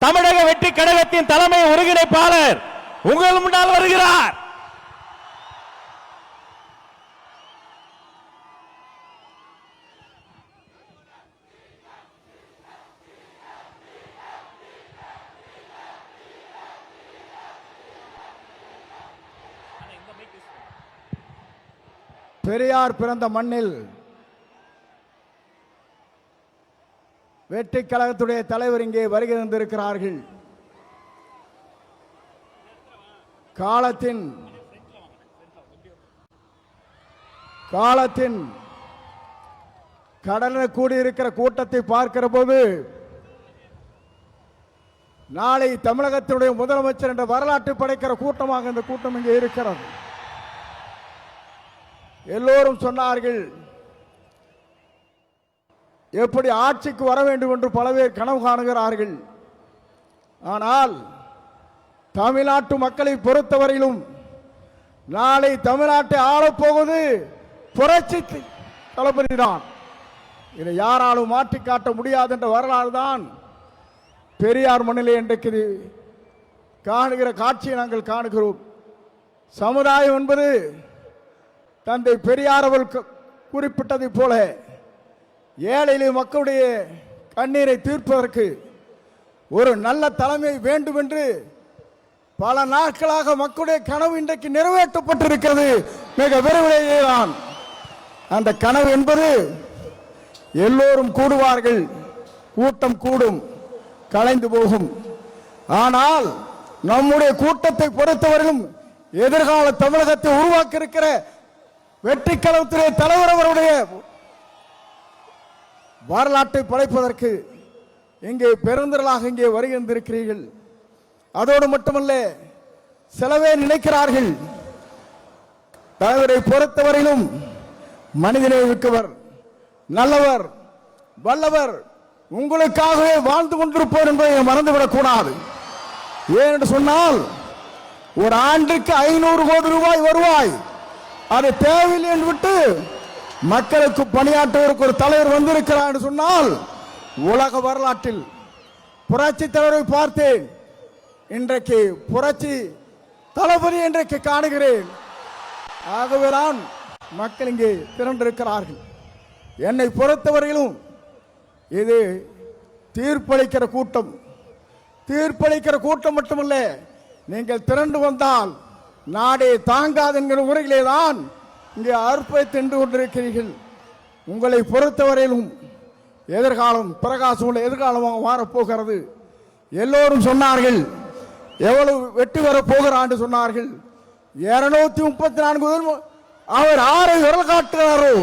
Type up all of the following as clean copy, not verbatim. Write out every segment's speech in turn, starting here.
தமிழக வெற்றி கழகத்தின் தலைமை ஒருங்கிணைப்பாளர் உங்கள் முன்னால் வருகிறார். பெரியார் பிறந்த மண்ணில் வெற்றி கழகத்துடைய தலைவர் இங்கே வருகை தந்திருக்கிறார்கள். காலத்தின் கடன கூடியிருக்கிற கூட்டத்தை பார்க்கிற போது நாளை தமிழகத்தினுடைய முதலமைச்சர் என்ற வரலாற்று படைக்கிற கூட்டமாக இந்த கூட்டம் இங்கே இருக்கிறது. எல்லோரும் சொன்னார்கள், எப்படி ஆட்சிக்கு வர வேண்டும் என்று பல பேர் கனவு காணுகிறார்கள். ஆனால் தமிழ்நாட்டு மக்களை பொறுத்தவரையிலும் நாளை தமிழ்நாட்டை ஆளப்போவது புரட்சி தளபதி தான். இதை யாராலும் மாற்றி காட்ட முடியாது என்ற வரலாறு தான் பெரியார் மண்ணிலே இன்றைக்கு காணுகிற காட்சியை நாங்கள் காணுகிறோம். சமுதாயம் என்பது தந்தை பெரியார் அவர்கள் குறிப்பிட்டதை போல ஏழை மக்களுடைய கண்ணீரை தீர்ப்பதற்கு ஒரு நல்ல தலைமை வேண்டும் என்று பல நாட்களாக மக்களுடைய கனவு இன்றைக்கு நிறைவேற்றப்பட்டிருக்கிறது. மிக விரைவிலேயே தான் அந்த கனவு என்பது எல்லோரும் கூடுவார்கள், கூட்டம் கூடும், கலைந்து போகும். ஆனால் நம்முடைய கூட்டத்தை பொறுத்தவரையிலும் எதிர்கால தமிழகத்தை உருவாக்க இருக்கிற வெற்றி கழகத்துடைய தலைவர் அவருடைய வரலாற்றை படைப்பதற்கு இங்கே பெருந்திரளாக இங்கே வருகின்றிருக்கிறீர்கள். அதோடு மட்டுமல்ல, சிலவே நினைக்கிறார்கள் தலைவரை பொறுத்தவரையிலும் மனிதனை மிக்கவர், நல்லவர், வல்லவர், உங்களுக்காகவே வாழ்ந்து கொண்டிருப்போர் என்பதை மறந்துவிடக் கூடாது. ஏனென்று சொன்னால் ஒரு ஆண்டுக்கு 500 கோடி ரூபாய் வருவாய் அது தேவையில்லை என்று விட்டு மக்களுக்கு பணியாற்றுவதற்கு ஒரு தலைவர் வந்திருக்கிறார் என்று சொன்னால் உலக வரலாற்றில் புரட்சி தலைவரை பார்த்தேன், இன்றைக்கு புரட்சி தளபதி இன்றைக்கு காணுகிறேன். ஆகவேதான் மக்கள் இங்கே திரண்டிருக்கிறார்கள். என்னை பொறுத்தவரையிலும் இது தீர்ப்பளிக்கிற கூட்டம். தீர்ப்பளிக்கிற கூட்டம் மட்டுமல்ல, நீங்கள் திரண்டு வந்தால் நாடே தாங்காது என்கிற முறையிலே தான் இங்கே அற்புதத்தை தின்று கொண்டிருக்கிறீர்கள். உங்களை பொறுத்தவரையிலும் எதிர்காலம் பிரகாசமுள்ள எதிர்காலமாக மாறப்போகிறது. எல்லோரும் சொன்னார்கள், எவ்வளவு வெற்றி பெறப் போகிறான் சொன்னார்கள். 234 அவர் ஆரை விரல் காட்டுகிறாரோ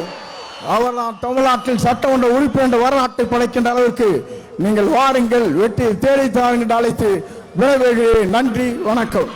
அவர் தான் தமிழ்நாட்டில் சட்டமன்ற உறுப்பினர் என்ற வரலாற்றை படைக்கின்ற அளவிற்கு நீங்கள் வாருங்கள், வெற்றி தேடி தாருங்கள் அழைத்து விரைவுகிறேன். நன்றி, வணக்கம்.